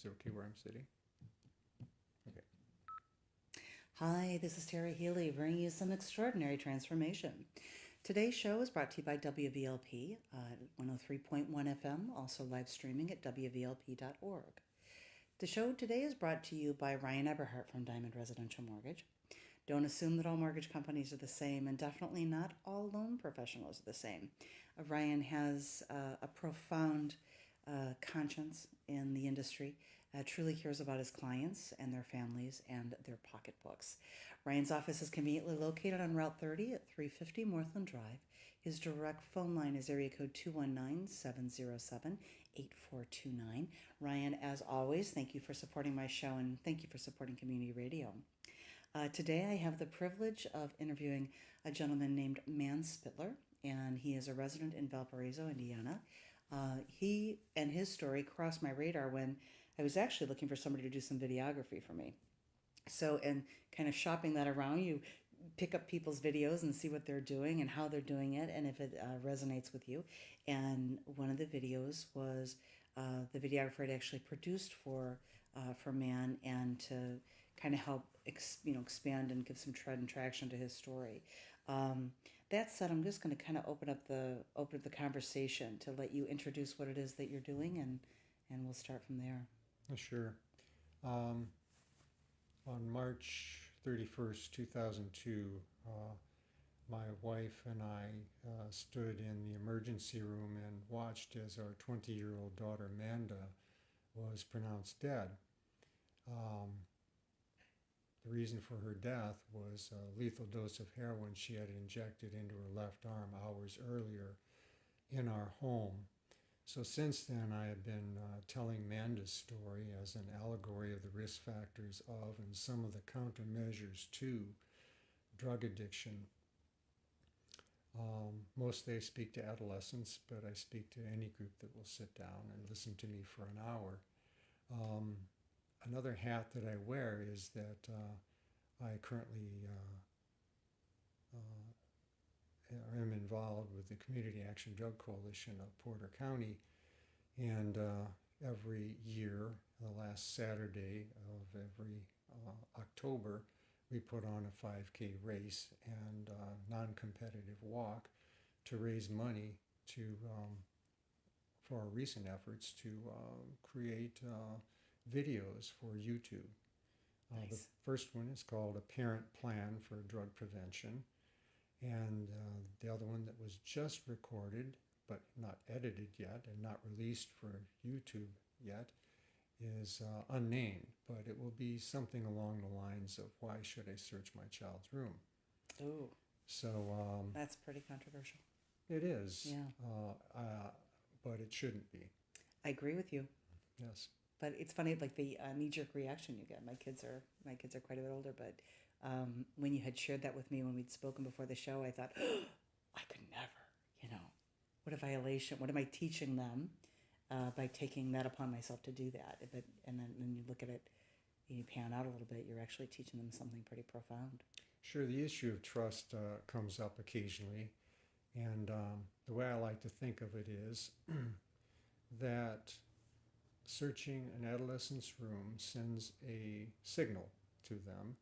Is it okay where I'm sitting? Okay. Hi, this is Terry Healy bringing you some extraordinary transformation. Today's show is brought to you by WVLP at 103.1 FM, also live streaming at WVLP.org. The show today is brought to you by Ryan Eberhardt from Diamond Residential Mortgage. Don't assume that all mortgage companies are the same, and definitely not all loan professionals are the same. Ryan has a profound conscience in the industry, truly cares about his clients and their families and their pocketbooks. Ryan's office is conveniently located on Route 30 at 350 Northland Drive. His direct phone line is area code 219-707-8429. Ryan, as always, thank you for supporting my show and thank you for supporting community radio. Today I have the privilege of interviewing a gentleman named Mann Spitler, and he is a resident in Valparaiso, Indiana. He and his story crossed my radar when I was actually looking for somebody to do some videography for me. So, and kind of shopping that around, you pick up people's videos and see what they're doing and how they're doing it, and if it resonates with you. And one of the videos was the videographer had actually produced for Mann, and to kind of help expand and give some tread and traction to his story. That said, I'm just going to kind of open up the conversation to let you introduce what it is that you're doing, and we'll start from there. Sure. Um, on March 31st, 2002, my wife and I stood in the emergency room and watched as our 20-year-old daughter, Manda, was pronounced dead. Um, the reason for her death was a lethal dose of heroin she had injected into her left arm hours earlier in our home. So since then, I have been telling Manda's story as an allegory of the risk factors of and some of the countermeasures to drug addiction. Mostly I speak to adolescents, but I speak to any group that will sit down and listen to me for an hour. Another hat that I wear is that I currently am involved with the Community Action Drug Coalition of Porter County, and every year, the last Saturday of every October, we put on a 5K race and non-competitive walk to raise money to for our recent efforts to create videos for YouTube. Nice. The first one is called A Parent Plan for Drug Prevention, and the other one that was just recorded but not edited yet and not released for YouTube yet is unnamed, but it will be something along the lines of Why Should I Search My Child's Room? Ooh, So that's pretty controversial. it is, Yeah, but it shouldn't be. I agree with you. Yes. But it's funny, like the knee-jerk reaction you get. My kids are quite a bit older, but when you had shared that with me when we'd spoken before the show, I thought, oh, I could never. What a violation! What am I teaching them by taking that upon myself to do that? And then when you look at it, you pan out a little bit, you're actually teaching them something pretty profound. Sure, the issue of trust comes up occasionally, and the way I like to think of it is that searching an adolescent's room sends a signal to them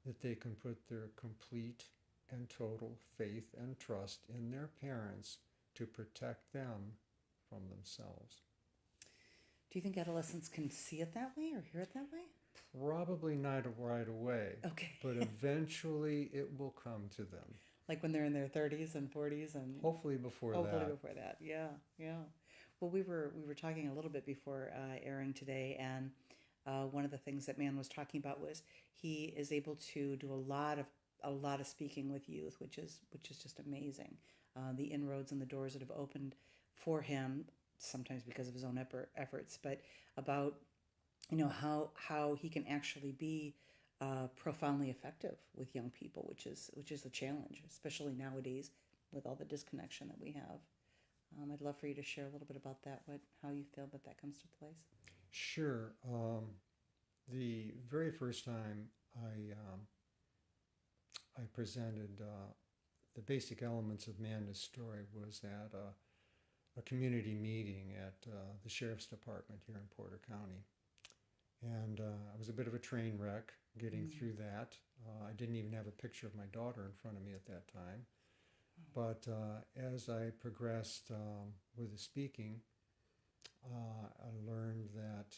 that they can put their complete and total faith and trust in their parents to protect them from themselves. Do you think adolescents can see it that way or hear it that way? Probably not right away, Okay. but eventually it will come to them. Like when they're in their 30s and 40s and Hopefully before hopefully that. before that. Yeah, yeah. Well, we were talking a little bit before airing today, and one of the things that Mann was talking about was he is able to do a lot of speaking with youth, which is just amazing. The inroads and the doors that have opened for him, sometimes because of his own efforts, but about how he can actually be profoundly effective with young people, which is a challenge, especially nowadays with all the disconnection that we have. I'd love for you to share a little bit about that, how you feel that comes to place. Sure. The very first time I presented the basic elements of Manda's story was at a community meeting at the Sheriff's Department here in Porter County. And I was a bit of a train wreck getting through that. I didn't even have a picture of my daughter in front of me at that time. But as I progressed with the speaking, I learned that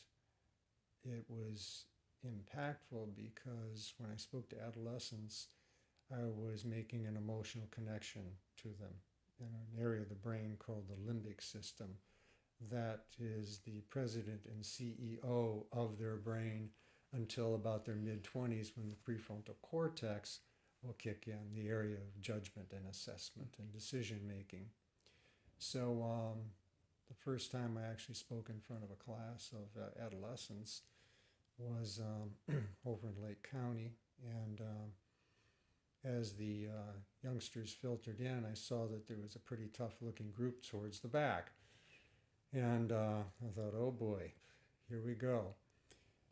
it was impactful because when I spoke to adolescents, I was making an emotional connection to them in an area of the brain called the limbic system. That is the president and CEO of their brain until about their mid-20s, when the prefrontal cortex will kick in, the area of judgment and assessment and decision making. So the first time I actually spoke in front of a class of adolescents was over in Lake County, and as the youngsters filtered in, I saw that there was a pretty tough-looking group towards the back. And I thought, oh boy, here we go.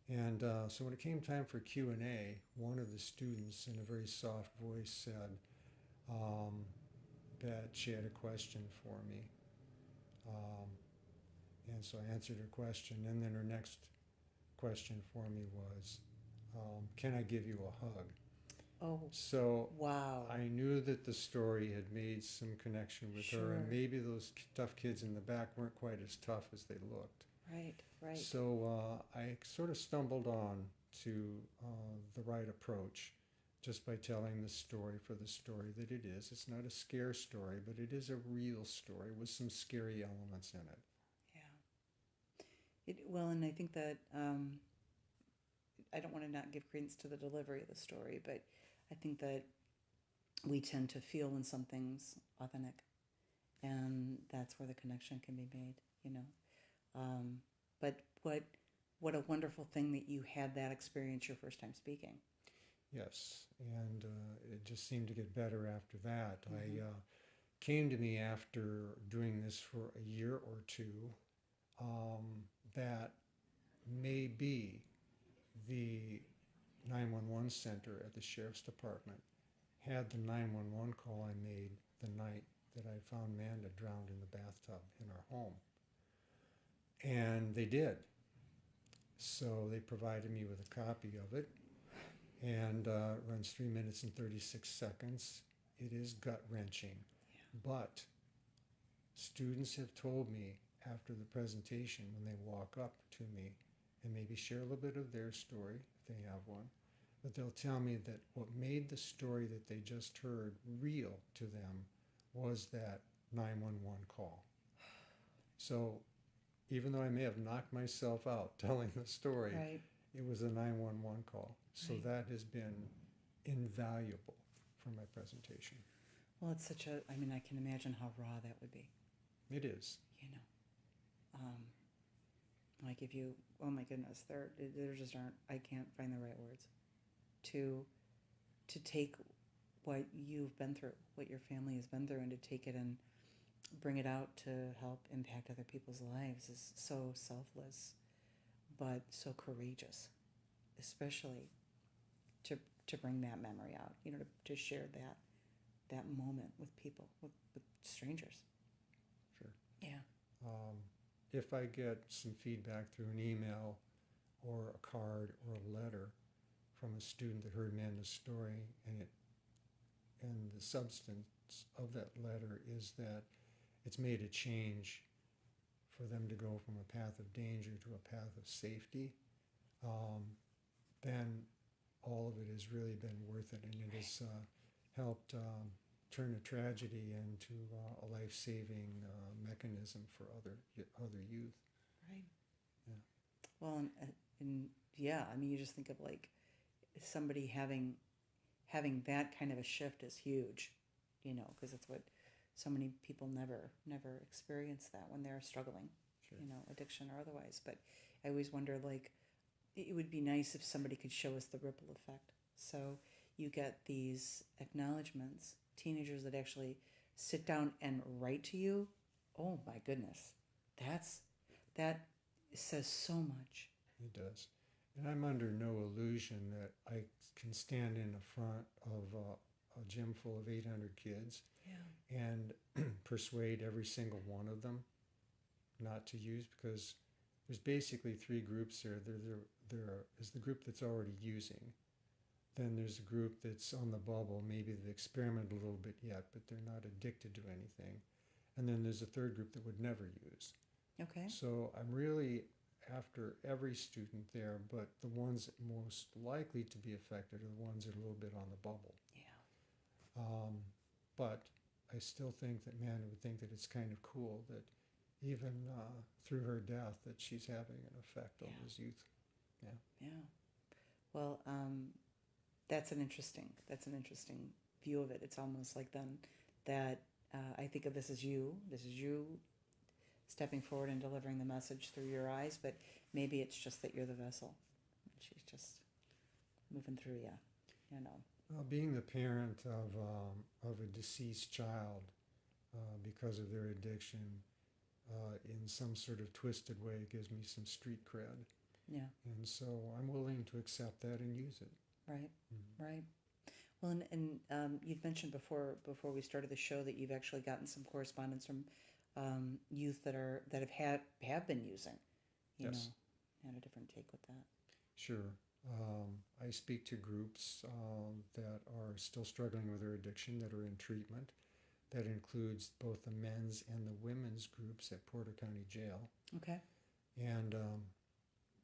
And so when it came time for Q&A, one of the students in a very soft voice said that she had a question for me. And so I answered her question, and then her next question for me was, can I give you a hug? Oh, so wow. I knew that the story had made some connection with her, and maybe those tough kids in the back weren't quite as tough as they looked. Right, right. So I sort of stumbled on to the right approach just by telling the story for the story that it is. It's not a scare story, but it is a real story with some scary elements in it. Yeah. Well, and I think that I don't want to not give credence to the delivery of the story, but I think that we tend to feel when something's authentic, and that's where the connection can be made, you know. But what a wonderful thing that you had that experience your first time speaking. Yes, and it just seemed to get better after that. I came to me after doing this for a year or two that maybe the 911 center at the sheriff's department had the 911 call I made the night that I found Manda drowned in the bathtub in our home. And they did. So they provided me with a copy of it, and it runs 3 minutes and 36 seconds. It is gut-wrenching. But students have told me after the presentation, when they walk up to me and maybe share a little bit of their story, if they have one, but they'll tell me that what made the story that they just heard real to them was that 911 call. So even though I may have knocked myself out telling the story, Right. it was a 911 call. So Right. that has been invaluable for my presentation. Well, it's such a, I mean, I can imagine how raw that would be, It is. you know. Like if you, oh my goodness, there just aren't, I can't find the right words to take what you've been through, what your family has been through, and to take it and bring it out to help impact other people's lives is so selfless, but so courageous, especially to bring that memory out, you know, to share that moment with people, with strangers. Sure. Yeah. If I get some feedback through an email or a card or a letter from a student that heard Manda's story, and the substance of that letter is that it's made a change for them to go from a path of danger to a path of safety, then all of it has really been worth it, and it has helped turn a tragedy into a life-saving mechanism for other youth. Right. Yeah. Well, and yeah, I mean, you just think of like somebody having that kind of a shift is huge, you know, because it's what so many people never experience that when they're struggling, Sure. you know, addiction or otherwise. But I always wonder, like, it would be nice if somebody could show us the ripple effect. So you get these acknowledgments, teenagers that actually sit down and write to you. Oh my goodness, that says so much. It does. And I'm under no illusion that I can stand in the front of a gym full of 800 kids and persuade every single one of them not to use, because there's basically three groups there. There is the group that's already using. Then there's a group that's on the bubble. Maybe they've experimented a little bit yet, but they're not addicted to anything. And then there's a third group that would never use. Okay. So I'm really after every student there, but the ones most likely to be affected are the ones that are a little bit on the bubble. Yeah. But I still think that Manda would think that it's kind of cool that even through her death that she's having an effect on his youth. Yeah. Yeah. Well, that's an interesting view of it. It's almost like then that I think of this as you. This is you stepping forward and delivering the message through your eyes, but maybe it's just that you're the vessel. She's just moving through you, you know. Being the parent of a deceased child because of their addiction in some sort of twisted way gives me some street cred. Yeah. And so I'm willing to accept that and use it. Right. Right. Well, and you've mentioned before we started the show that you've actually gotten some correspondence from youth that have been using, you Yes. know, had a different take with that. Sure. I speak to groups that are still struggling with their addiction, that are in treatment. That includes both the men's and the women's groups at Porter County Jail. Okay. And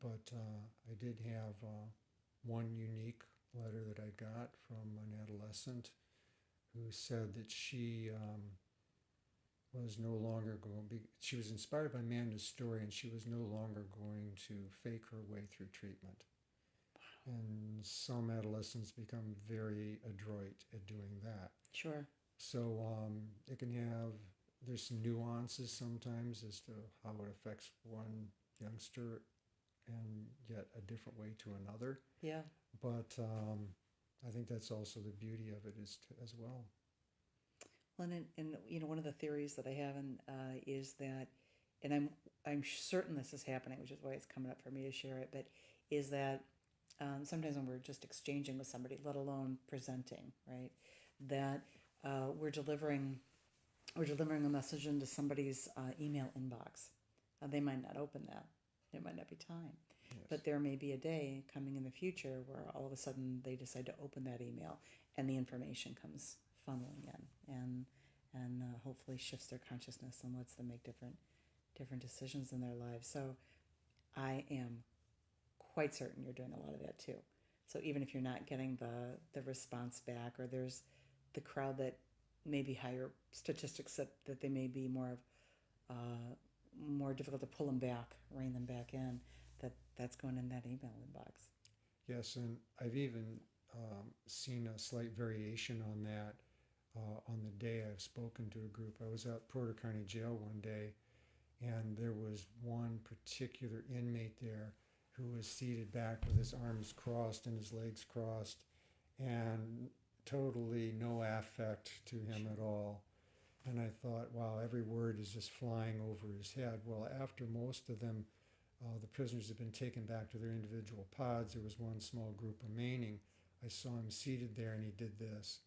but I did have one unique letter that I got from an adolescent who said that she was no longer going to be, she was inspired by Manda's story and she was no longer going to fake her way through treatment. And some adolescents become very adroit at doing that. Sure. So it can have, there's some nuances sometimes as to how it affects one youngster and yet a different way to another. Yeah. But I think that's also the beauty of it as well. Well, and you know, one of the theories that I have is that, and I'm certain this is happening, which is why it's coming up for me to share it. But is that sometimes when we're just exchanging with somebody, let alone presenting, right, that we're delivering a message into somebody's email inbox. They might not open that. There might not be time. Yes. But there may be a day coming in the future where all of a sudden they decide to open that email and the information comes funneling in and hopefully shifts their consciousness and lets them make different decisions in their lives. So I am quite certain you're doing a lot of that too. So even if you're not getting the response back, or there's the crowd that may be higher statistics that they may be more difficult to pull them back, rein them back in, that's going in that email inbox. Yes, and I've even seen a slight variation on that on the day I've spoken to a group. I was at Porter County Jail one day, and there was one particular inmate there who was seated back with his arms crossed and his legs crossed, and totally no affect to him at all. And I thought, wow, every word is just flying over his head. Well, after most of them, the prisoners had been taken back to their individual pods, there was one small group remaining. I saw him seated there and he did this.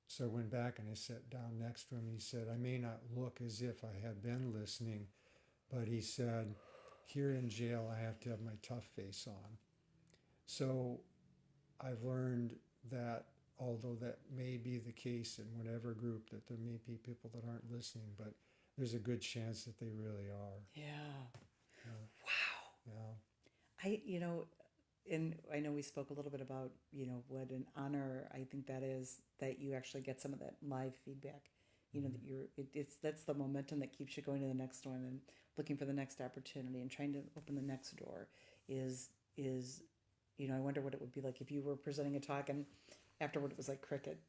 So I went back and I sat down next to him. He said, I may not look as if I had been listening, but he said, here in jail, I have to have my tough face on. So I've learned that although that may be the case in whatever group, that there may be people that aren't listening, but there's a good chance that they really are. Yeah. Wow. Yeah. And I know we spoke a little bit about, what an honor I think that is, that you actually get some of that live feedback. That that's the momentum that keeps you going to the next one and looking for the next opportunity and trying to open the next door is I wonder what it would be like if you were presenting a talk and afterward it was like cricket,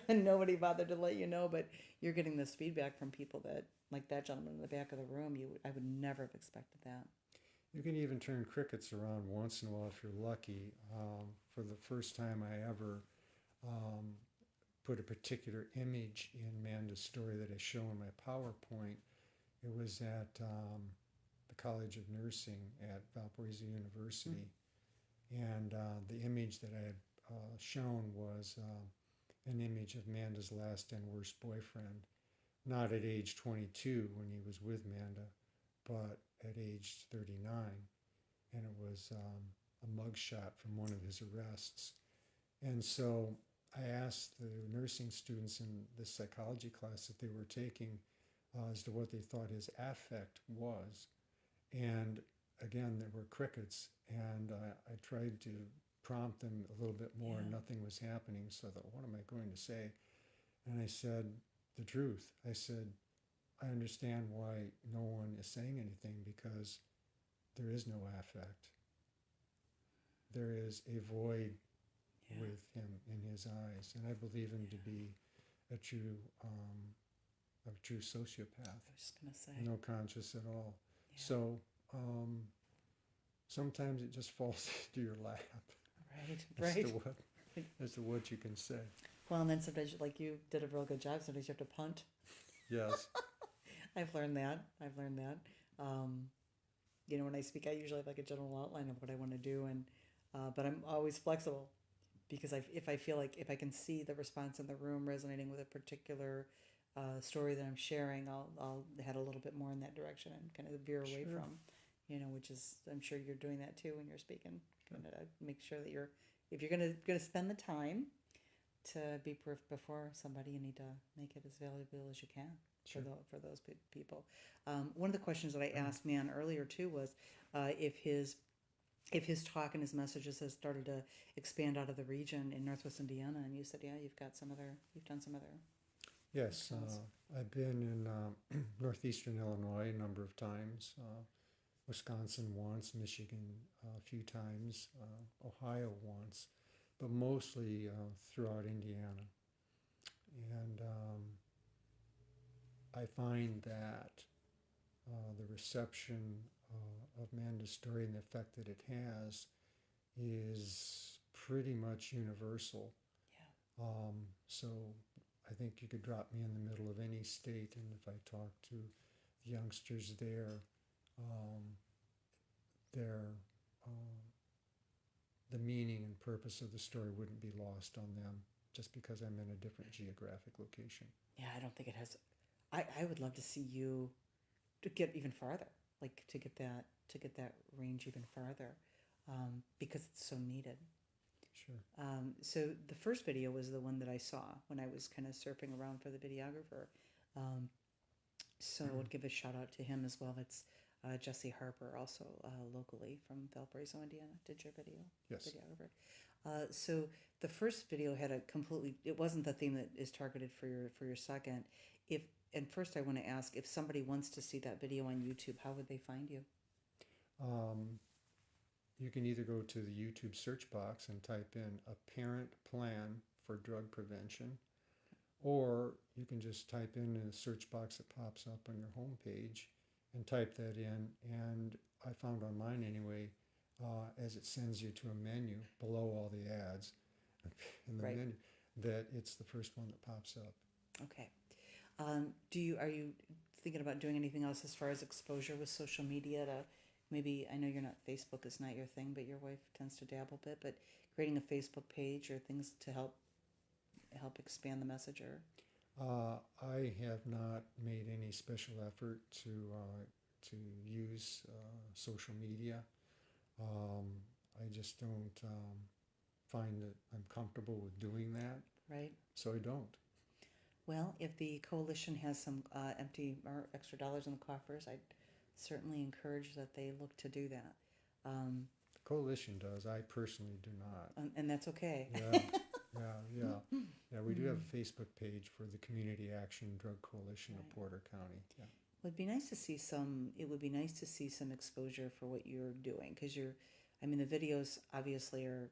and nobody bothered to let you know, but you're getting this feedback from people that, like that gentleman in the back of the room, I would never have expected that. You can even turn crickets around once in a while if you're lucky. For the first time I ever put a particular image in Manda's story that I show in my PowerPoint. It was at the College of Nursing at Valparaiso University. And the image that I had shown was an image of Manda's last and worst boyfriend, not at age 22 when he was with Manda, but at age 39, and it was a mugshot from one of his arrests. And so I asked the nursing students in the psychology class that they were taking as to what they thought his affect was. And again, there were crickets, and I tried to prompt them a little bit more, and nothing was happening. So I thought, what am I going to say? And I said the truth. I said, I understand why no one is saying anything, because there is no affect. There is a void with him in his eyes, and I believe him to be a true sociopath. I was just gonna say. No conscience at all. Yeah. So sometimes it just falls into your lap. Right. As to what you can say. Well, and then sometimes, like you did a real good job, sometimes you have to punt. Yes. I've learned that. When I speak, I usually have like a general outline of what I want to do, and but I'm always flexible, because if I feel like if I can see the response in the room resonating with a particular story that I'm sharing, I'll head a little bit more in that direction and kind of veer away from, which is, I'm sure you're doing that too when you're speaking. Kind of make sure that if you're gonna spend the time to be proof before somebody, you need to make it as valuable as you can. Sure. For those people. One of the questions that I asked Mann earlier too was if his talk and his messages has started to expand out of the region in Northwest Indiana, and you said, you've done some other. Yes, I've been in northeastern Illinois a number of times, Wisconsin once, Michigan a few times, Ohio once, but mostly throughout Indiana. And I find that the reception of Manda's story and the effect that it has is pretty much universal. Yeah. So I think you could drop me in the middle of any state, and if I talk to the youngsters there, the meaning and purpose of the story wouldn't be lost on them just because I'm in a different geographic location. Yeah, I don't think it has. I would love to see you to get even farther, like to get that range even farther, because it's so needed. Sure. So the first video was the one that I saw when I was kind of surfing around for the videographer. So I would give a shout out to him as well. It's Jesse Harper, also locally from Valparaiso, Indiana, did your video. Yes. Videographer. So the first video had it wasn't the theme that is targeted for your second. And first I want to ask, if somebody wants to see that video on YouTube, how would they find you? You can either go to the YouTube search box and type in a parent plan for drug prevention, or you can just type in the search box that pops up on your homepage and type that in. And I found on mine anyway, as it sends you to a menu below all the ads in the menu, that it's the first one that pops up. Okay. Are you thinking about doing anything else as far as exposure with social media to maybe, I know Facebook is not your thing, but your wife tends to dabble a bit, but creating a Facebook page or things to help expand the message? I have not made any special effort to use social media. I just don't find that I'm comfortable with doing that. Right. So I don't. Well, if the coalition has some empty or extra dollars in the coffers, I'd certainly encourage that they look to do that. The coalition does. I personally do not. And that's okay. Yeah. We do have a Facebook page for the Community Action Drug Coalition of Porter County. Yeah. It would be nice to see some exposure for what you're doing, because the videos obviously are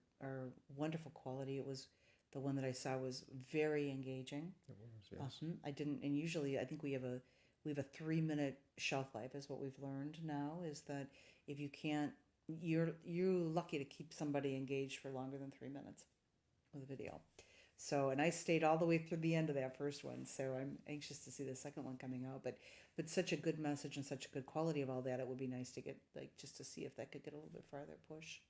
wonderful quality. It was the one that I saw was very engaging. It was, yes. I didn't, and usually I think we have a 3-minute shelf life is what we've learned now, is that if you can't, you're lucky to keep somebody engaged for longer than 3 minutes with a video. So, and I stayed all the way through the end of that first one, so I'm anxious to see the second one coming out. But such a good message and such a good quality of all that, it would be nice to get, just to see if that could get a little bit farther push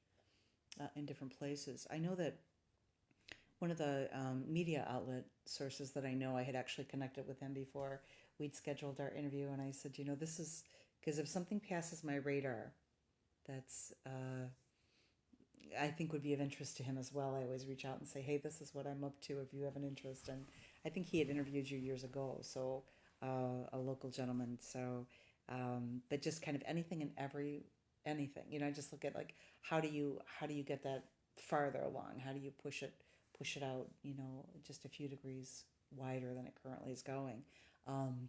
in different places. I know that one of the media outlet sources that I know, I had actually connected with him before we'd scheduled our interview, and I said, this is Because if something passes my radar, that's I think would be of interest to him as well. I always reach out and say, hey, this is what I'm up to if you have an interest. And I think he had interviewed you years ago, so a local gentleman. So, but just kind of anything and anything, I just look at like how do you get that farther along? How do you push it out, just a few degrees wider than it currently is going? Um,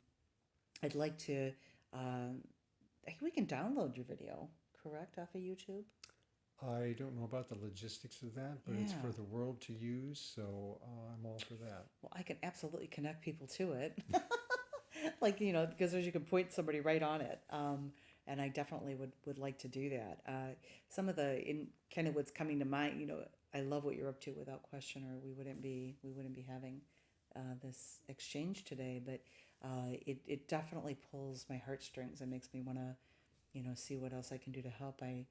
I'd like to. Um, I think we can download your video, correct, off of YouTube. I don't know about the logistics of that, but it's Yeah. for the world to use, so I'm all for that. Well, I can absolutely connect people to it. Like, because you can point somebody right on it. And I definitely would like to do that. Some of in kind of what's coming to mind, I love what you're up to without question, or we wouldn't be having this exchange today. But it definitely pulls my heartstrings and makes me want to, see what else I can do to help. I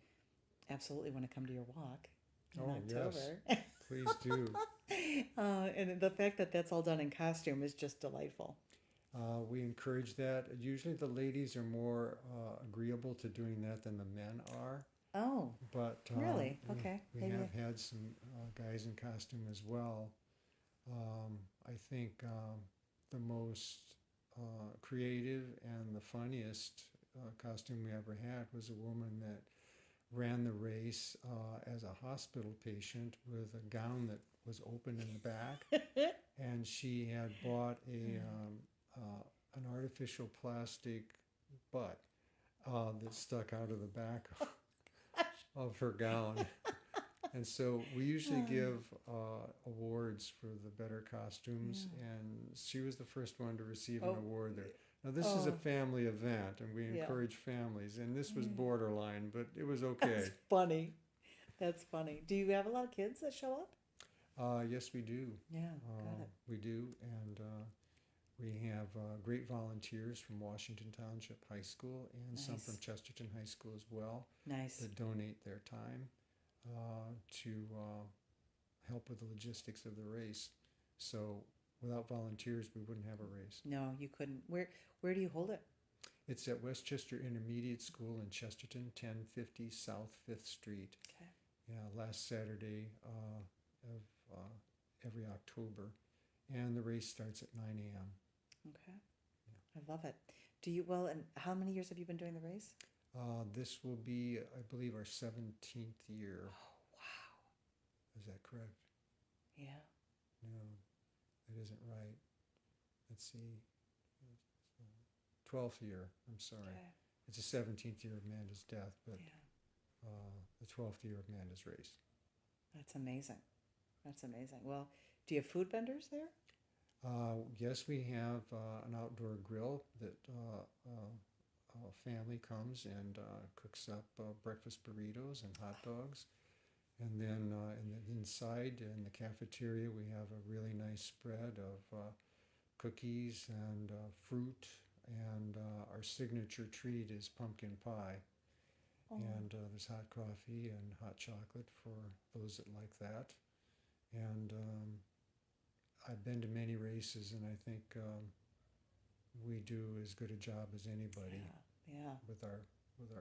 absolutely want to come to your walk in Oh, October. yes. Please do. And the fact that that's all done in costume is just delightful. We encourage that. Usually the ladies are more agreeable to doing that than the men are. Oh, But really? Okay. we Maybe. have had some guys in costume as well. I think the most creative and the funniest costume we ever had was a woman that ran the race as a hospital patient with a gown that was open in the back, and she had bought an artificial plastic butt that stuck out of the back of her gown. And so we usually give awards for the better costumes, Yeah. and she was the first one to receive an Oh. award there. Now, this is a family event, and we Yeah. encourage families, and this was Yeah. borderline, but it was That's okay. funny. That's funny. Do you have a lot of kids that show up? Yes, we do. Yeah, got it. We do, and we have great volunteers from Washington Township High School and some Nice. from Chesterton High School as well Nice. that donate their time to help with the logistics of the race. So without volunteers, we wouldn't have a race. No, you couldn't. Where do you hold it? It's at Westchester Intermediate School in Chesterton, 1050 South 5th Street. Okay. Yeah, last Saturday of every October. And the race starts at 9 a.m. Okay. I love it. And how many years have you been doing the race? This will be, I believe, our 17th year. Oh, wow. Is that correct? Yeah. No, that isn't right. Let's see. 12th year. I'm sorry. Okay. It's the 17th year of Manda's death, but Yeah. the 12th year of Manda's race. That's amazing. That's amazing. Well, do you have food vendors there? Yes, we have an outdoor grill that a family comes and cooks up breakfast burritos and hot dogs. And then inside in the cafeteria, we have a really nice spread of cookies and fruit. And our signature treat is pumpkin pie. Oh. And there's hot coffee and hot chocolate for those that like that. And I've been to many races, and I think we do as good a job as anybody Yeah. with our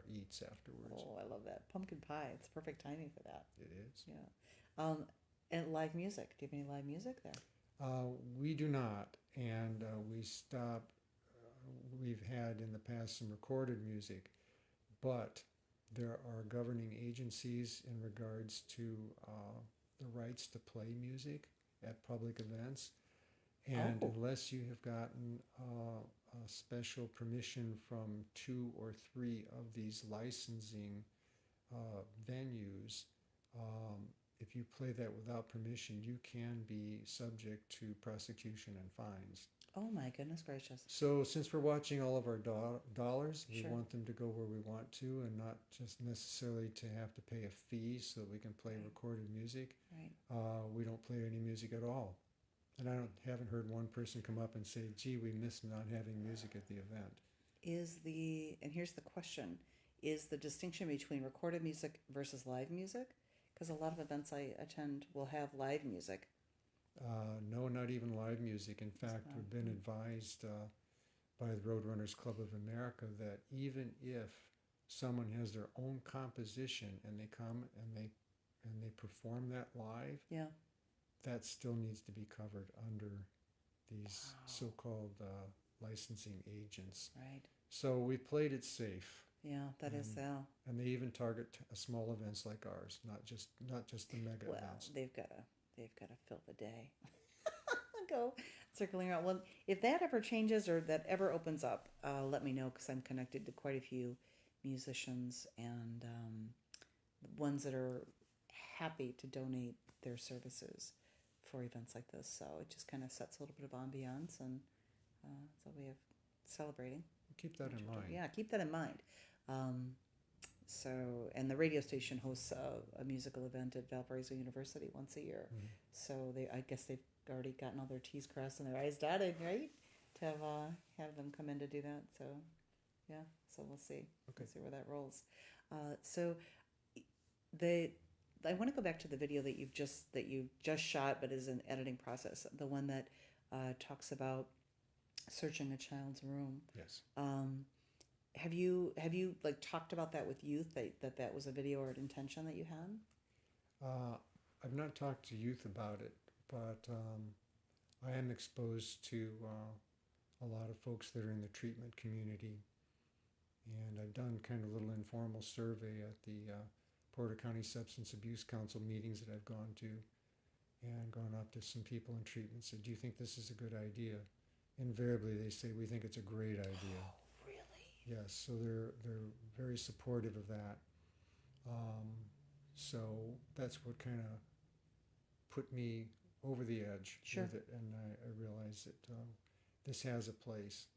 eats afterwards. Oh, I love that. Pumpkin pie. It's perfect timing for that. It is. Yeah. And live music. Do you have any live music there? We do not, and we stop. We've had in the past some recorded music, but there are governing agencies in regards to the rights to play music at public events. And unless you have gotten a special permission from 2 or 3 of these licensing venues, if you play that without permission, you can be subject to prosecution and fines. Oh my goodness gracious. So since we're watching all of our dollars, we Sure. want them to go where we want to, and not just necessarily to have to pay a fee so that we can play Right. recorded music. Right. We don't play any music at all. And I haven't heard one person come up and say, gee, we miss not having music at the event. And here's the question, is the distinction between recorded music versus live music? Because a lot of events I attend will have live music. No, not even live music. In fact, Wow. we've been advised by the Roadrunners Club of America that even if someone has their own composition and they come and they perform that live, Yeah. that still needs to be covered under these Wow. so-called licensing agents. Right. So we played it safe. Yeah, that is so. And they even target small events like ours, not just the mega Well, events. they've got to fill the day. Go circling around. Well, if that ever changes or that ever opens up, let me know, because I'm connected to quite a few musicians and ones that are happy to donate their services for events like this. So it just kind of sets a little bit of ambiance, and so we have celebrating. Keep that in mind. Yeah, keep that in mind. So, and the radio station hosts a musical event at Valparaiso University once a year. Mhm. So I guess they've already gotten all their T's crossed and their I's dotted, right? To have them come in to do that. So, yeah. So we'll see. Okay. We'll see where that rolls. So, I want to go back to the video that you just shot, but is an editing process. The one that talks about searching a child's room. Yes. Have you like talked about that with youth, that was a video or an intention that you had? I've not talked to youth about it, but I am exposed to a lot of folks that are in the treatment community, and I've done kind of a little informal survey at the Porter County Substance Abuse Council meetings that I've gone to, and gone up to some people in treatment and said, "Do you think this is a good idea?" Invariably, they say, "We think it's a great idea." Oh, really? Yes, so they're very supportive of that. So that's what kind of put me over the edge Sure. with it, and I realized that this has a place.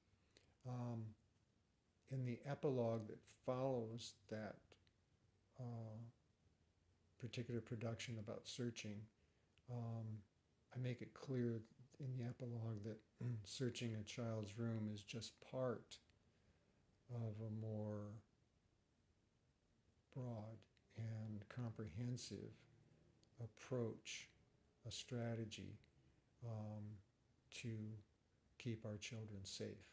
In the epilogue that follows that particular production about searching, I make it clear in the epilogue that searching a child's room is just part of a more broad and comprehensive approach, a strategy to keep our children safe.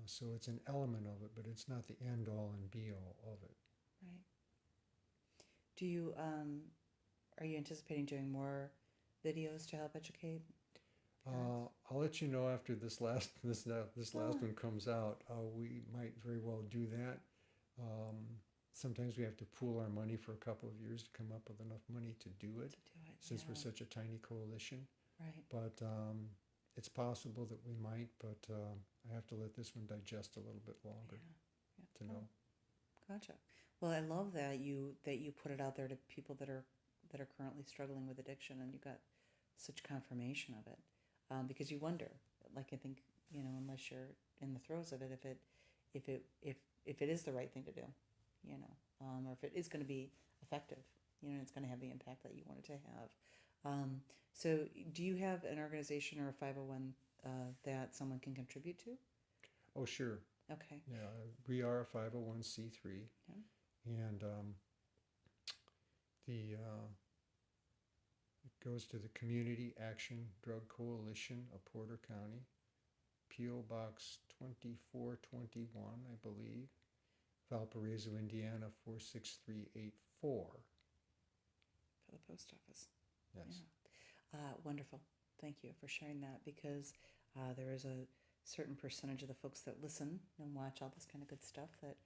So it's an element of it, but it's not the end all and be all of it. Right. Do you are you anticipating doing more videos to help educate parents? I'll let you know after this last one comes out. We might very well do that. Sometimes we have to pool our money for a couple of years to come up with enough money to do it, since we're such a tiny coalition. Right. But it's possible that we might, but I have to let this one digest a little bit longer to know. Gotcha. Well, I love that you put it out there to people that are currently struggling with addiction, and you got such confirmation of it, because you wonder, like, I think, unless you're in the throes of it, if it is the right thing to do, or if it is going to be effective, and it's going to have the impact that you want it to have. So do you have an organization or a 501 that someone can contribute to? Oh, sure. Okay. Yeah, we are a 501c3, and it goes to the Community Action Drug Coalition of Porter County, P.O. Box 2421, I believe, Valparaiso, Indiana 46384. For the post office. Yes. Yeah. Wonderful. Thank you for sharing that, because there is a certain percentage of the folks that listen and watch all this kind of good stuff that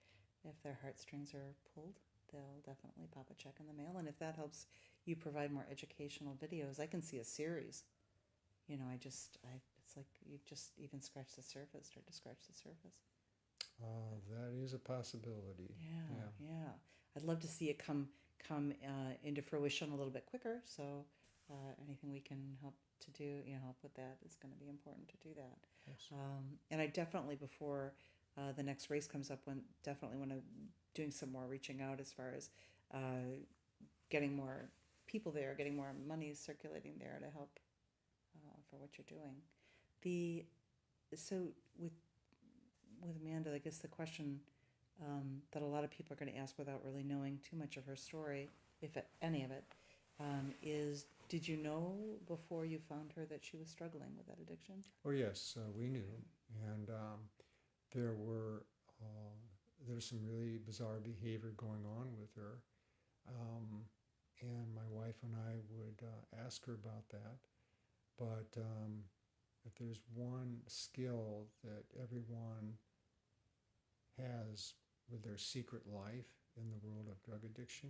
if their heartstrings are pulled, they'll definitely pop a check in the mail. And if that helps you provide more educational videos, I can see a series. It's like you've just even scratched the surface, start to scratch the surface. That is a possibility. Yeah. I'd love to see it come into fruition a little bit quicker. So anything we can help to do, help with that is going to be important to do that. Yes. And I definitely, before the next race comes up, definitely want to doing some more reaching out as far as getting more people there, getting more money circulating there to help for what you're doing. So with Manda, I guess the question that a lot of people are going to ask without really knowing too much of her story, if any of it, is, did you know before you found her that she was struggling with that addiction? Oh yes, we knew, and there were uh, there's some really bizarre behavior going on with her, um, and my wife and I would ask her about that. But if there's one skill that everyone has with their secret life in the world of drug addiction,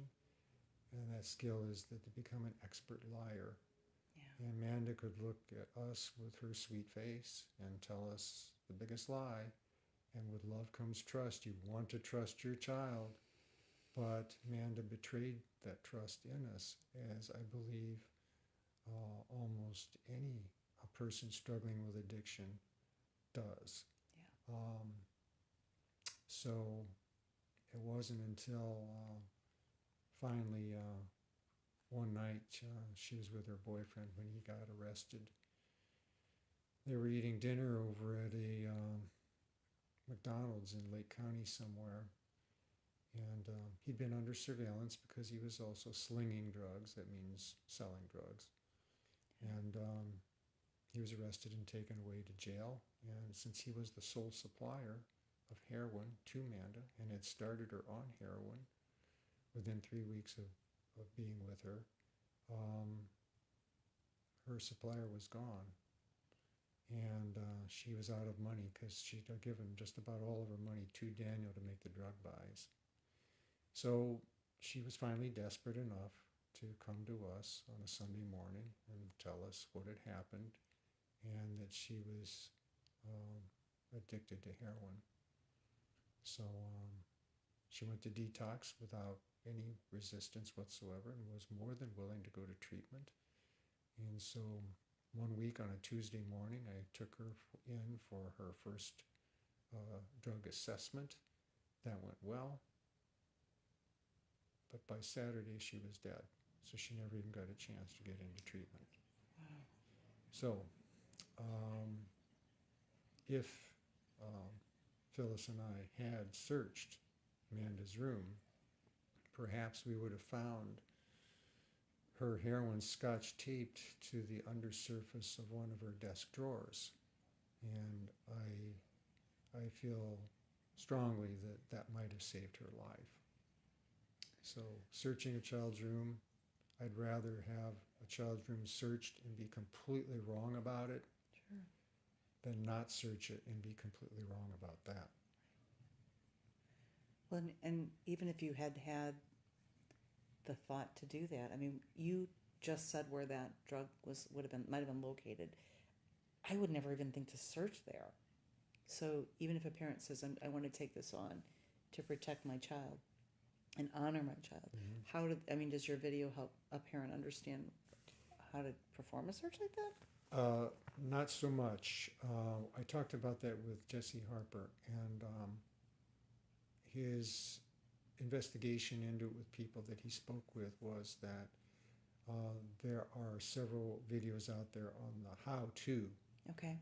and that skill is that they become an expert liar. Yeah. And Manda could look at us with her sweet face and tell us the biggest lie. And with love comes trust. You want to trust your child. But Manda betrayed that trust in us, as I believe almost any a person struggling with addiction does. Yeah. So it wasn't until finally one night she was with her boyfriend when he got arrested. They were eating dinner over at a McDonald's in Lake County somewhere, and he'd been under surveillance because he was also slinging drugs. That means selling drugs. And he was arrested and taken away to jail. And since he was the sole supplier of heroin to Manda and had started her on heroin within 3 weeks of being with her, her supplier was gone. And she was out of money because she'd given just about all of her money to Daniel to make the drug buys. So she was finally desperate enough to come to us on a Sunday morning and tell us what had happened and that she was addicted to heroin. So she went to detox without any resistance whatsoever and was more than willing to go to treatment. And so one week on a Tuesday morning, I took her in for her first drug assessment. That went well. But by Saturday, she was dead. So she never even got a chance to get into treatment. Wow. So if Phyllis and I had searched Amanda's room, perhaps we would have found her heroin scotch taped to the undersurface of one of her desk drawers. And I feel strongly that that might have saved her life. So searching a child's room, I'd rather have a child's room searched and be completely wrong about it Sure. than not search it and be completely wrong about that. Well, and even if you had had the thought to do that, I mean, you just said where that drug might have been located. I would never even think to search there. So even if a parent says, I want to take this on to protect my child and honor my child, does your video help a parent understand how to perform a search like that? Not so much. I talked about that with Jesse Harper, and his investigation into it with people that he spoke with was that there are several videos out there on the how-to. Okay.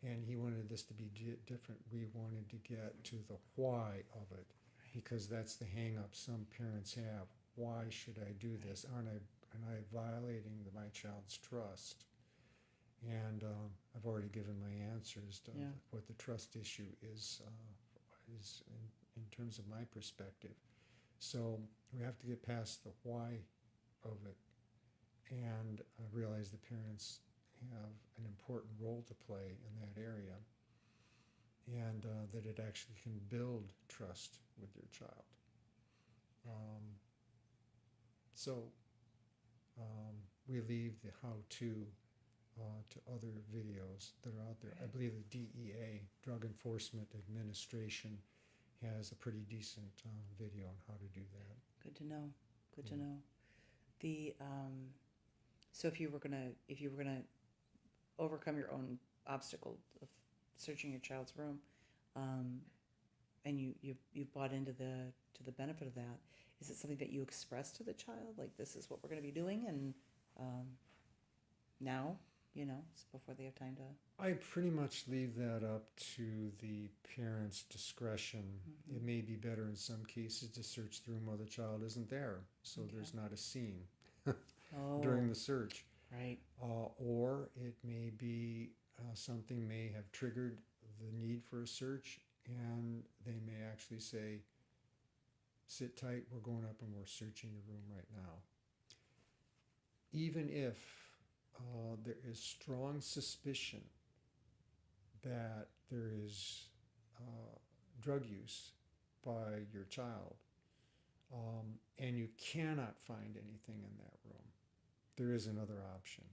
And he wanted this to be different. We wanted to get to the why of it, because that's the hang-up some parents have. Why should I do this? Am I violating my child's trust? And I've already given my answers to what the trust issue is in terms of my perspective. So we have to get past the why of it and realize the parents have an important role to play in that area, and that it actually can build trust with your child. We leave the how-to to other videos that are out there. I believe the DEA, Drug Enforcement Administration, has a pretty decent video on how to do that. Good to know. Good to know. The so if you were gonna overcome your own obstacle of searching your child's room, and you bought into the benefit of that, is it something that you express to the child, like, this is what we're going to be doing, and now, it's before they have time to... I pretty much leave that up to the parent's discretion. Mm-hmm. It may be better in some cases to search the room while the child isn't there, so there's not a scene during the search. Right. Or it may be something may have triggered the need for a search, and they may actually say, sit tight, we're going up and we're searching your room right now. Even if there is strong suspicion that there is drug use by your child, and you cannot find anything in that room, there is another option.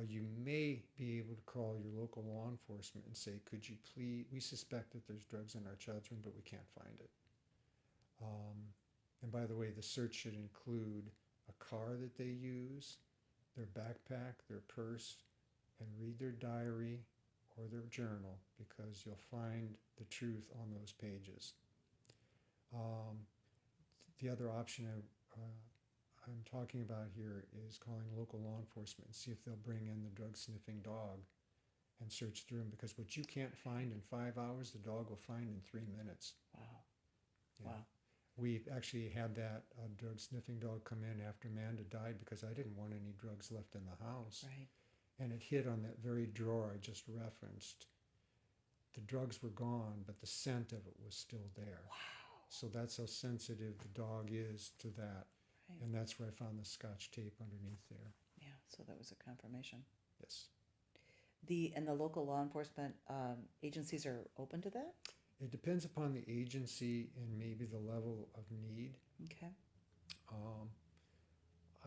You may be able to call your local law enforcement and say, could you please, we suspect that there's drugs in our child's room, but we can't find it. And by the way, the search should include a car that they use, their backpack, their purse, and read their diary or their journal, because you'll find the truth on those pages. The other option I'm talking about here is calling local law enforcement and see if they'll bring in the drug sniffing dog and search through them, because what you can't find in 5 hours, the dog will find in 3 minutes. Wow. Yeah. Wow. We actually had that drug sniffing dog come in after Manda died, because I didn't want any drugs left in the house. Right. And it hit on that very drawer I just referenced. The drugs were gone, but the scent of it was still there. Wow. So that's how sensitive the dog is to that. Right. And that's where I found the Scotch tape underneath there. Yeah, so that was a confirmation. Yes. The local law enforcement agencies are open to that? It depends upon the agency and maybe the level of need. Okay.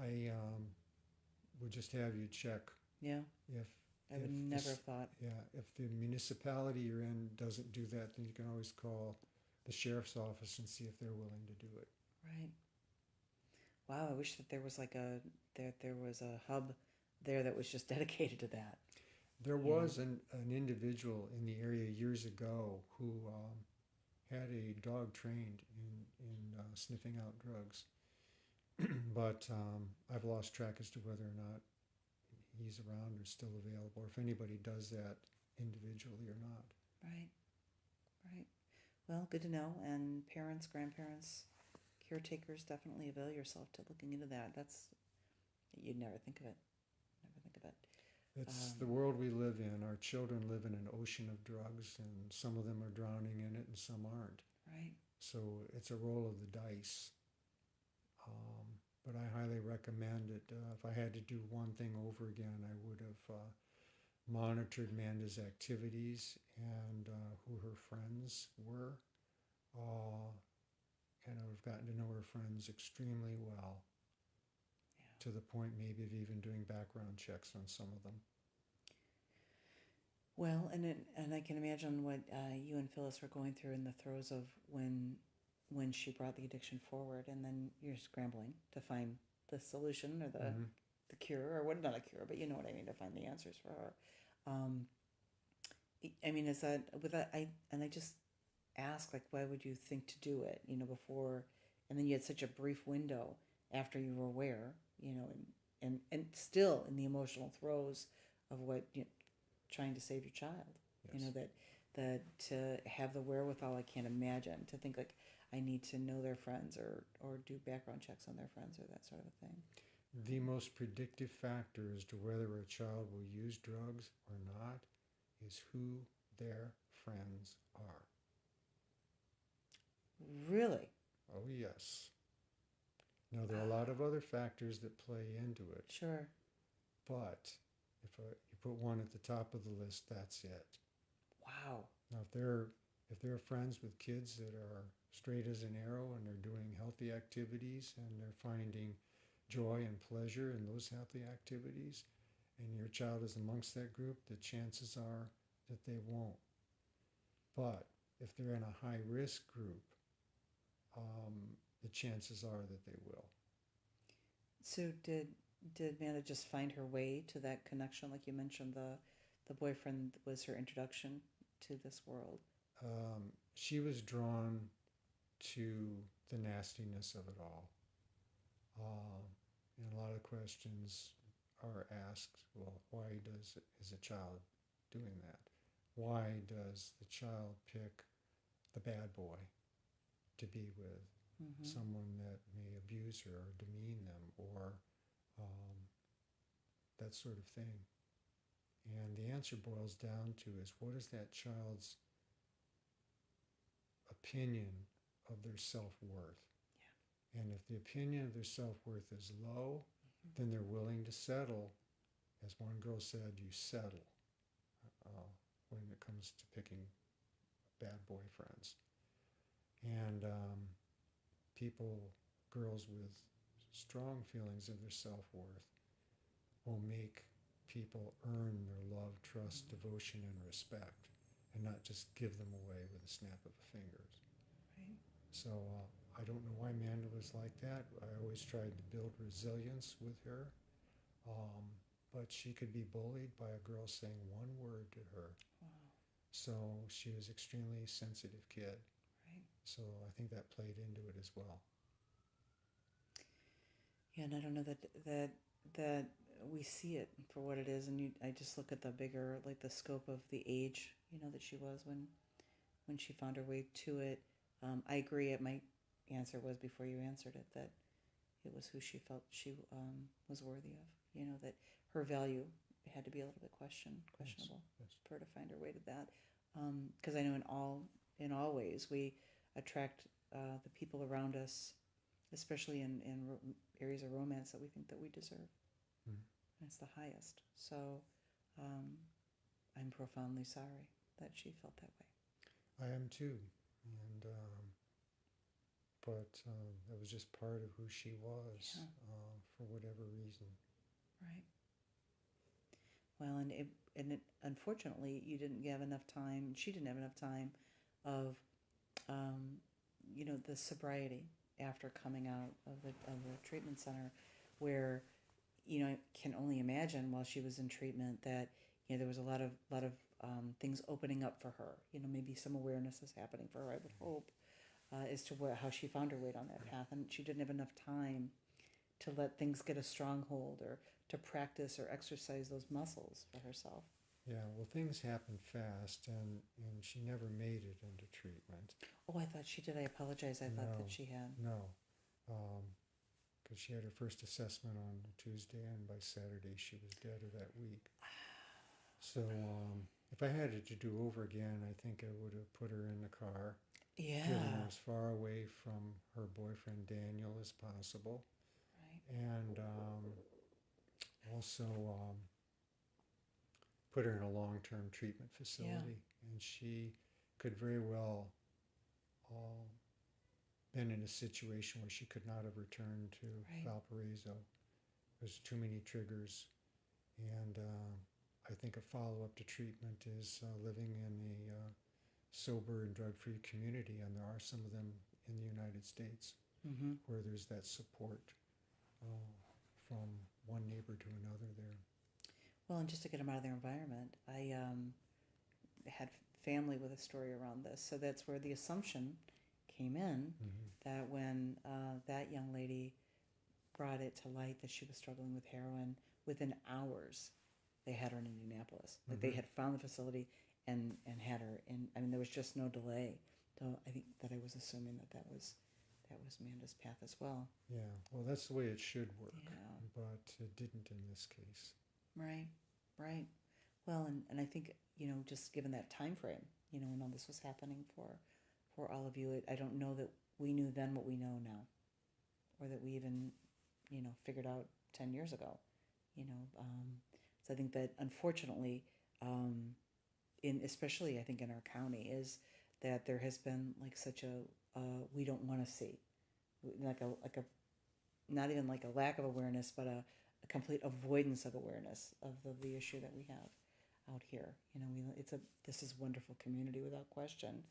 I would just have you check Yeah. if I would never have thought. Yeah, if the municipality you're in doesn't do that, then you can always call the sheriff's office and see if they're willing to do it. Right. Wow, I wish that there was there was a hub there that was just dedicated to that. There was an individual in the area years ago who had a dog trained in sniffing out drugs. But I've lost track as to whether or not he's around or still available, or if anybody does that individually or not. Right. Right. Well, good to know. And parents, grandparents, caretakers, definitely avail yourself to looking into that. You'd never think of it. Never think of it. It's the world we live in. Our children live in an ocean of drugs, and some of them are drowning in it and some aren't. Right. So it's a roll of the dice. But I highly recommend it. If I had to do one thing over again, I would have monitored Manda's activities and who her friends were. And I would have gotten to know her friends extremely well. To the point maybe of even doing background checks on some of them. Well, and I can imagine what you and Phyllis were going through in the throes of when she brought the addiction forward, and then you're scrambling to find the solution or the cure, or what, not a cure, but you know what I mean, to find the answers for her. I mean, is that with that? I just ask, like, why would you think to do it? Before, and then you had such a brief window after you were aware. And still in the emotional throes of what trying to save your child. Yes. That to have the wherewithal, I can't imagine, to think like I need to know their friends or do background checks on their friends or that sort of a thing. The most predictive factor as to whether a child will use drugs or not is who their friends are. Really? Oh, yes. Now, there are a lot of other factors that play into it. Sure. But if you put one at the top of the list, that's it. Wow. Now, if they're friends with kids that are straight as an arrow and they're doing healthy activities and they're finding joy and pleasure in those healthy activities, and your child is amongst that group, the chances are that they won't. But if they're in a high-risk group, the chances are that they will. So did Manda just find her way to that connection? Like you mentioned, the boyfriend was her introduction to this world. She was drawn to the nastiness of it all. And a lot of questions are asked, well, why is a child doing that? Why does the child pick the bad boy to be with? Someone that may abuse her or demean them or that sort of thing. And the answer boils down to is, what is that child's opinion of their self-worth? And if the opinion of their self-worth is low, then they're willing to settle. As one girl said, you settle when it comes to picking bad boyfriends. And girls with strong feelings of their self-worth will make people earn their love, trust, devotion, and respect, and not just give them away with a snap of the fingers. Right. So I don't know why Manda was like that. I always tried to build resilience with her. But she could be bullied by a girl saying one word to her. Wow. So she was an extremely sensitive kid. Right. So I think that played into it as well. Yeah, and I don't know that we see it for what it is, and I just look at the bigger, like the scope of the age, that she was when she found her way to it. I agree. My answer was, before you answered it, that it was who she felt she was worthy of. That her value had to be a little bit questionable Yes. for her to find her way to that. Because I know in all ways we attract the people around us, especially in areas of romance that we think that we deserve. Mm. And it's the highest. So I'm profoundly sorry that she felt that way. I am too. And but that was just part of who she was, for whatever reason. Right. Well, and unfortunately, you didn't have enough time. She didn't have enough time of, the sobriety after coming out of the treatment center, where, I can only imagine while she was in treatment that there was a lot of things opening up for her. Maybe some awareness is happening for her. I would hope, as to how she found her way down that path, and she didn't have enough time to let things get a stronghold, or to practice or exercise those muscles for herself. Yeah, well, things happened fast, and she never made it into treatment. Oh, I thought she did. I apologize. I thought that she had. No, because she had her first assessment on Tuesday, and by Saturday she was dead of that week. So if I had it to do over again, I think I would have put her in the car, Yeah. driven her as far away from her boyfriend Daniel as possible, Right. and also put her in a long-term treatment facility. And she could very well been in a situation where she could not have returned to Right. Valparaiso. There's too many triggers, and I think a follow-up to treatment is living in a sober and drug-free community, and there are some of them in the United States, Mm-hmm. where there's that support from one neighbor to another there. Well, and just to get them out of their environment, I had family with a story around this, so that's where the assumption came in, that when that young lady brought it to light that she was struggling with heroin, within hours they had her in Indianapolis. Like they had found the facility and had her in. I mean, there was just no delay. So I think that I was assuming that was Manda's path as well. Yeah, well, that's the way it should work, Yeah. but it didn't in this case. Right. Well, and I think, just given that time frame, when all this was happening for all of you, I don't know that we knew then what we know now, or that we even, figured out 10 years ago, so I think that unfortunately, especially I think in our county, is that there has been like such a we don't want to see, like a not even like a lack of awareness, but a complete avoidance of awareness of the issue that we have out here. This is a wonderful community without question.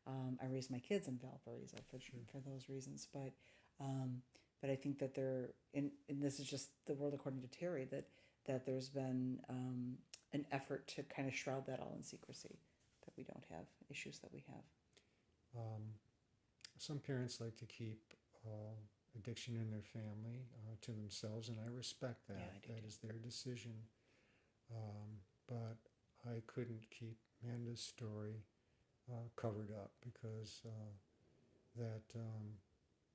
I raised my kids in Valparaiso for those reasons, but I think that and this is just the world according to Terry, that there's been an effort to kind of shroud that all in secrecy, that we don't have issues that we have. Some parents like to keep addiction in their family to themselves, and I respect that. Yeah, I do That too. is their decision. But I couldn't keep Manda's story covered up, because that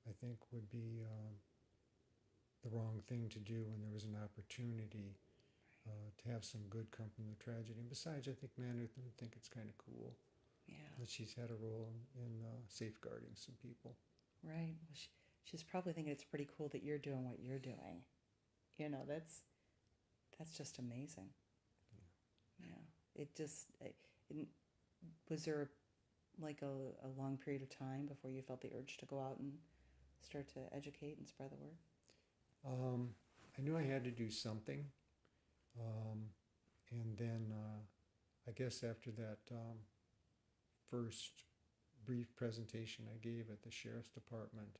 I think would be the wrong thing to do when there was an opportunity to have some good come from the tragedy. And besides, I think Manda would think it's kind of cool Yeah. that she's had a role in safeguarding some people. Right. Well, she's probably thinking it's pretty cool that you're doing what you're doing. You know, that's just amazing. Yeah. It just, was there like a long period of time before you felt the urge to go out and start to educate and spread the word? I knew I had to do something. And then I guess after that first brief presentation I gave at the sheriff's department,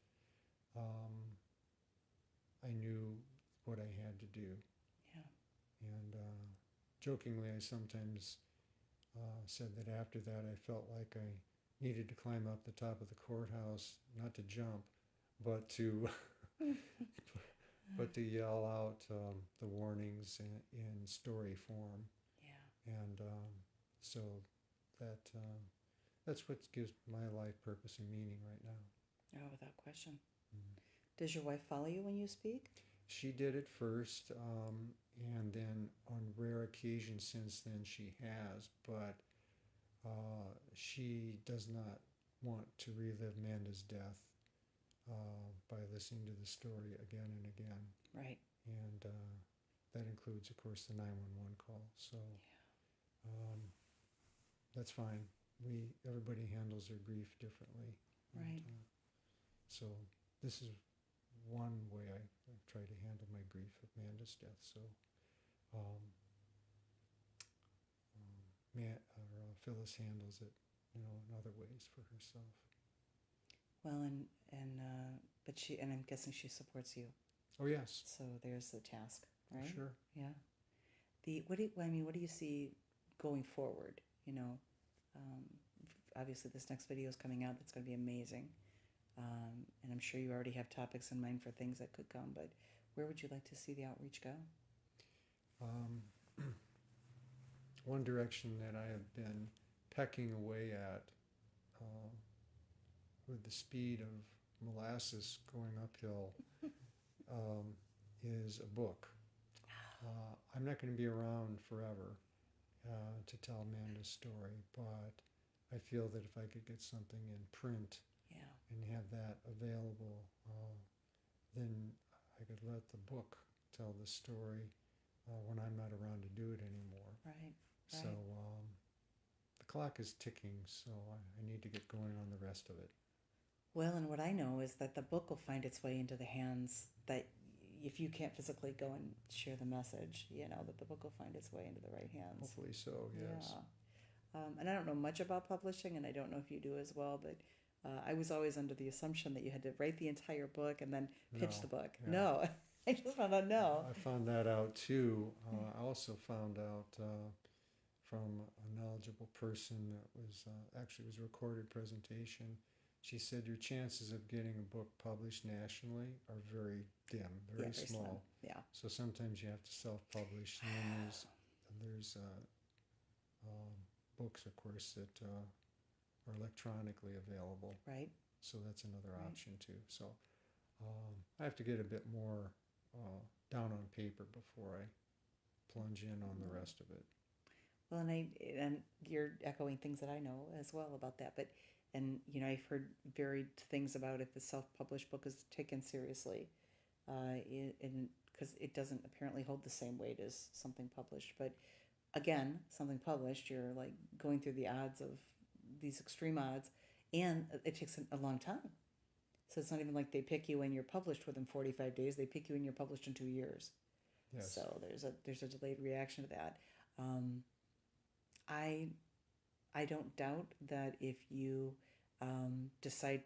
I knew what I had to do. Yeah. And jokingly, I sometimes said that after that I felt like I needed to climb up the top of the courthouse, not to jump, but to but to yell out the warnings in story form. Yeah. And so that's what gives my life purpose and meaning right now. Oh, without question. Mm. Does your wife follow you when you speak? She did it first, and then on rare occasions since then she has, but she does not want to relive Manda's death by listening to the story again and again. Right. And that includes, of course, the 911 call. So that's fine. Everybody handles their grief differently. Right. And, so this is one way I try to handle my grief of Manda's death. So Phyllis handles it, in other ways for herself. Well, but I'm guessing she supports you. Oh yes. So there's the task, right? Sure. Yeah. What do you see going forward? Obviously this next video is coming out. That's going to be amazing. And I'm sure you already have topics in mind for things that could come, but where would you like to see the outreach go? One direction that I have been pecking away at with the speed of molasses going uphill is a book. I'm not going to be around forever to tell Manda's story, but I feel that if I could get something in print and have that available, then I could let the book tell the story when I'm not around to do it anymore. Right. So the clock is ticking, so I need to get going on the rest of it. Well, and what I know is that the book will find its way into the hands that if you can't physically go and share the message, that the book will find its way into the right hands. Hopefully so, yes. Yeah. And I don't know much about publishing, and I don't know if you do as well, but I was always under the assumption that you had to write the entire book and then pitch the book. Yeah. No, I just found out no. I found that out too. I also found out from a knowledgeable person that was actually was a recorded presentation. She said your chances of getting a book published nationally are very dim, very small. Slim. Yeah. So sometimes you have to self-publish, and then there's books, of course, that are electronically available. Right. So that's another option too. So I have to get a bit more down on paper before I plunge in on the rest of it. Well, and you're echoing things that I know as well about that, but I've heard varied things about if the self-published book is taken seriously, because it doesn't apparently hold the same weight as something published. But again, something published, you're like going through the odds of these extreme odds, and it takes a long time. So it's not even like they pick you and you're published within 45 days. They pick you and you're published in 2 years. Yes. So there's a delayed reaction to that. I don't doubt that if you decide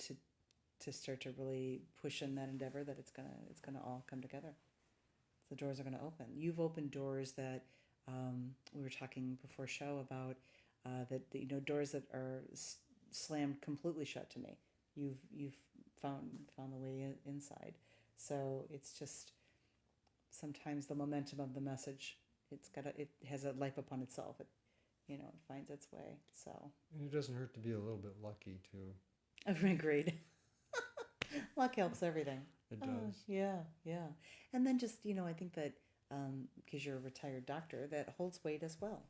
to start to really push in that endeavor, that it's gonna all come together. The doors are gonna open. You've opened doors that we were talking before show about that doors that are slammed completely shut to me. You've found the way inside. So it's just sometimes the momentum of the message. It has a life upon itself. It finds its way. So. And it doesn't hurt to be a little bit lucky too. Agreed. Luck helps everything. It does. Yeah. And then just I think that because you're a retired doctor, that holds weight as well.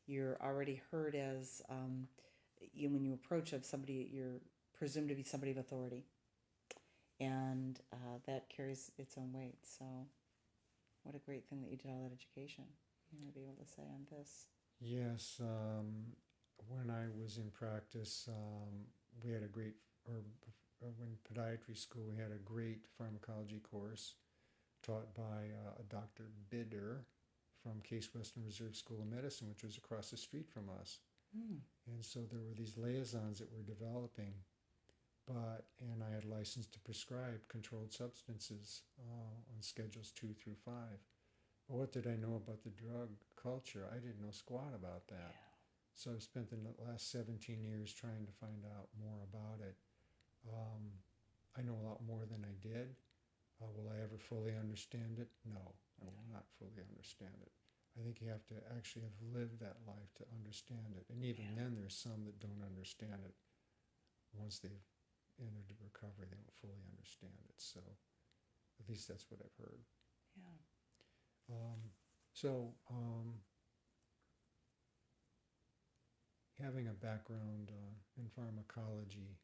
You're already heard as when you approach of somebody, you're presumed to be somebody of authority, and that carries its own weight. So, what a great thing that you did all that education. To be able to say on this. Yes, when I was in practice, we had a great, when podiatry school, we had a great pharmacology course taught by a Dr. Bidder from Case Western Reserve School of Medicine, which was across the street from us. And so there were these liaisons that were developing, and I had license to prescribe controlled substances on schedules 2 through 5. But what did I know about the drug culture? I didn't know squat about that. Yeah. So I've spent the last 17 years trying to find out more about it. I know a lot more than I did. Will I ever fully understand it? No, I will not fully understand it. I think you have to actually have lived that life to understand it. And even then, there's some that don't understand it. Once they've entered recovery, they don't fully understand it. So at least that's what I've heard. Yeah. Having a background in pharmacology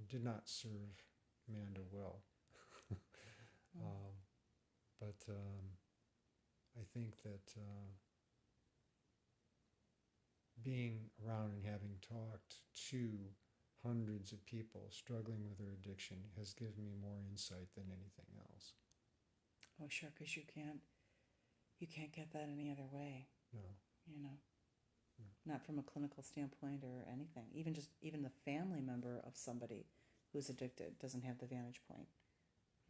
did not serve Manda well. But I think that being around and having talked to hundreds of people struggling with their addiction has given me more insight than anything else. Oh, sure, because you can't get that any other way. No. Not from a clinical standpoint or anything. Even the family member of somebody who's addicted doesn't have the vantage point.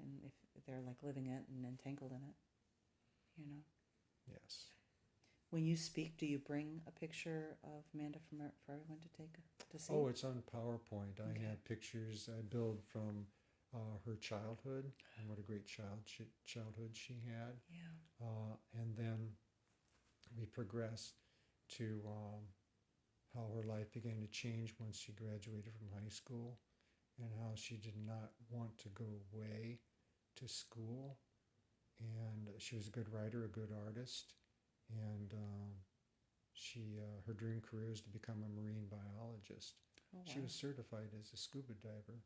And if they're like living it and entangled in it, Yes. When you speak, do you bring a picture of Manda for everyone to see? Oh, it's on PowerPoint. I Okay. have pictures I build from her childhood and what a great childhood she had. Yeah. And then we progress to how her life began to change once she graduated from high school, and how she did not want to go away to school. And she was a good writer, a good artist, and her dream career is to become a marine biologist. Oh, wow. She was certified as a scuba diver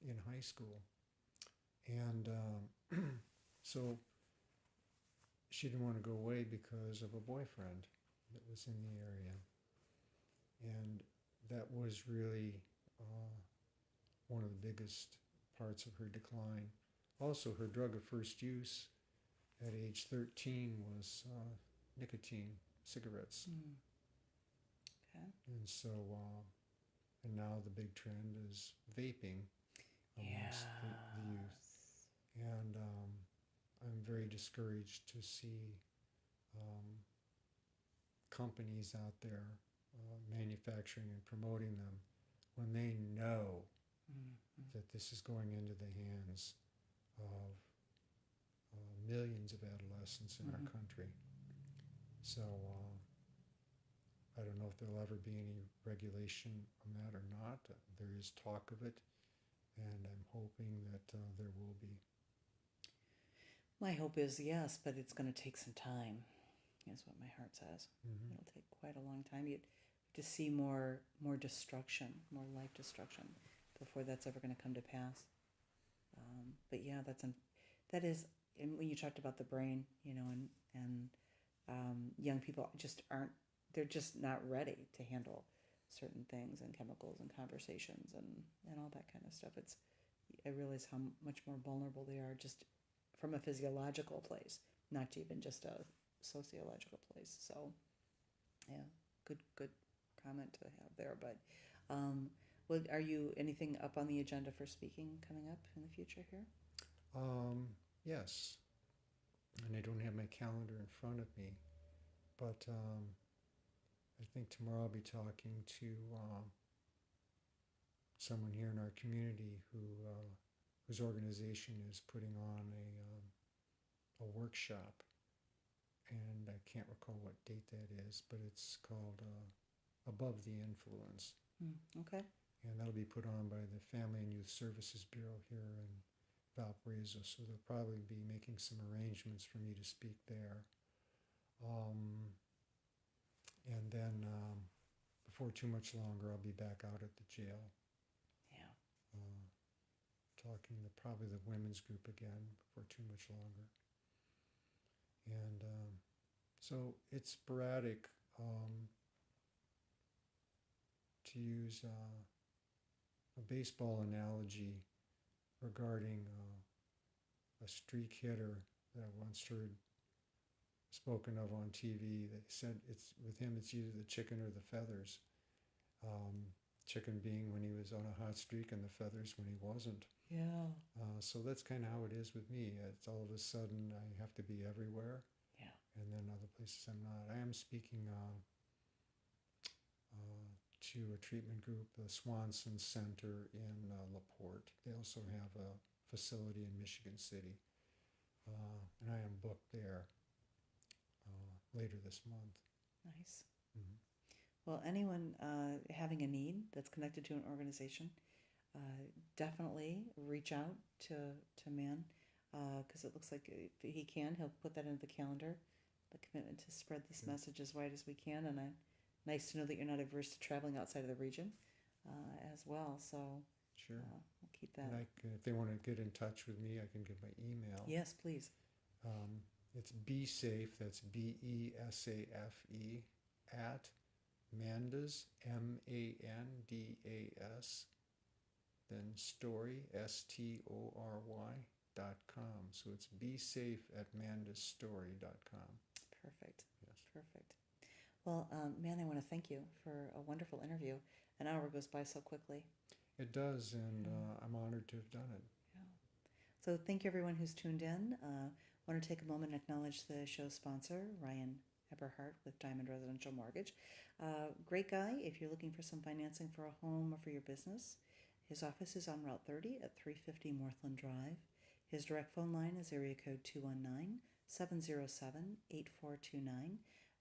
in high school. And so she didn't want to go away because of a boyfriend that was in the area. And that was really one of the biggest parts of her decline. Also, her drug of first use at age 13 was nicotine, cigarettes. Okay. And so, and now the big trend is vaping amongst the youth. And I'm very discouraged to see companies out there manufacturing and promoting them when they know that this is going into the hands of millions of adolescents in our country. So I don't know if there'll ever be any regulation on that or not. There is talk of it, and I'm hoping that there will be. My hope is yes, but it's going to take some time, is what my heart says. It'll take quite a long time. You to see more destruction, more life destruction, before that's ever going to come to pass. But yeah, that is. And when you talked about the brain, and young people they're just not ready to handle certain things and chemicals and conversations and all that kind of stuff. I realize how much more vulnerable they are just from a physiological place, not even just a sociological place. So, yeah, good comment to have there. But, are you anything up on the agenda for speaking coming up in the future here? Yes, and I don't have my calendar in front of me, but I think tomorrow I'll be talking to someone here in our community whose organization is putting on a workshop, and I can't recall what date that is, but it's called Above the Influence. Okay. And that'll be put on by the Family and Youth Services Bureau here in Valparaiso, so they'll probably be making some arrangements for me to speak there. And then before too much longer, I'll be back out at the jail, Yeah. talking to probably the women's group again before too much longer. And so it's sporadic, to use a baseball analogy regarding a streak hitter that I once heard spoken of on TV. They said it's with him, it's either the chicken or the feathers. Chicken being when he was on a hot streak, and the feathers when he wasn't. Yeah. So that's kind of how it is with me. It's all of a sudden I have to be everywhere, Yeah. and then other places I'm not. I am speaking to a treatment group, the Swanson Center in LaPorte. They also have a facility in Michigan City, and I am booked there later this month. Nice. Mhm. Well, anyone having a need that's connected to an organization, definitely reach out to Mann, because it looks like if he can, he'll put that into the calendar, the commitment to spread this Good. message as wide as we can. And nice to know that you're not averse to traveling outside of the region as well. So Sure. we'll keep that. And if they want to get in touch with me, I can give my email. Yes, please. It's BeSafe, that's BESAFE, at Mandas, MANDAS, then story, STORY.com. So it's BeSafe at mandasstory.com. Perfect. Yes. Perfect. Well, Mann, I want to thank you for a wonderful interview. An hour goes by so quickly. It does, and I'm honored to have done it. Yeah. So thank you everyone who's tuned in. I want to take a moment and acknowledge the show's sponsor, Ryan Eberhardt with Diamond Residential Mortgage. Great guy if you're looking for some financing for a home or for your business. His office is on Route 30 at 350 Northland Drive. His direct phone line is area code 219-707-8429.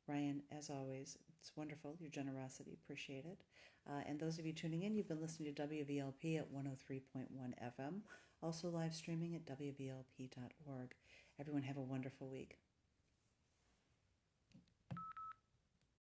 Ryan, as always, it's wonderful, your generosity, appreciate it. And those of you tuning in, you've been listening to WVLP at 103.1 FM, also live streaming at WVLP.org. Everyone have a wonderful week.